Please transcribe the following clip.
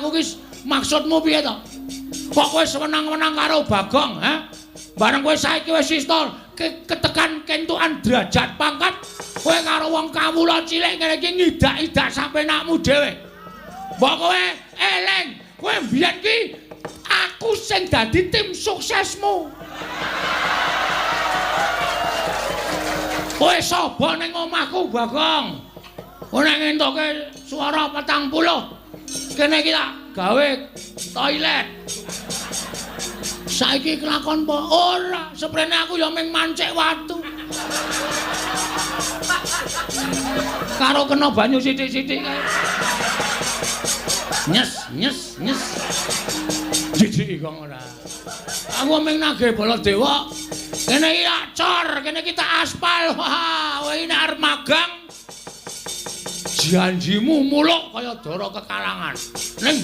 aku ki maksudmu piye to? Kok kowe seneng-menang karo Bagong, ha? Bareng kowe saiki wis istol ketekan kentukan derajat pangkat, kowe karo wong kawula cilik ngene iki ngidak-idak sampe nakmu dhewe. Mbok kowe eling, kowe mbiyen ki aku sing dadi tim suksesmu. Kowe sapa ning omahku, Bagong? Kowe nek ngentuke swara 40. Kene iki tak gawe toilet. Saiki kelakon po ora, seprene aku ya ming mancik watu. Karo kena banyu sithik-sithik kae. Nyes. Jijik kok ora. Aku ming nagih Baladewa. Kene iki tak cor, kene iki tak aspal. Wah, kowe nek arep magang janjimu muluk kaya Dara Kekalangan. Ning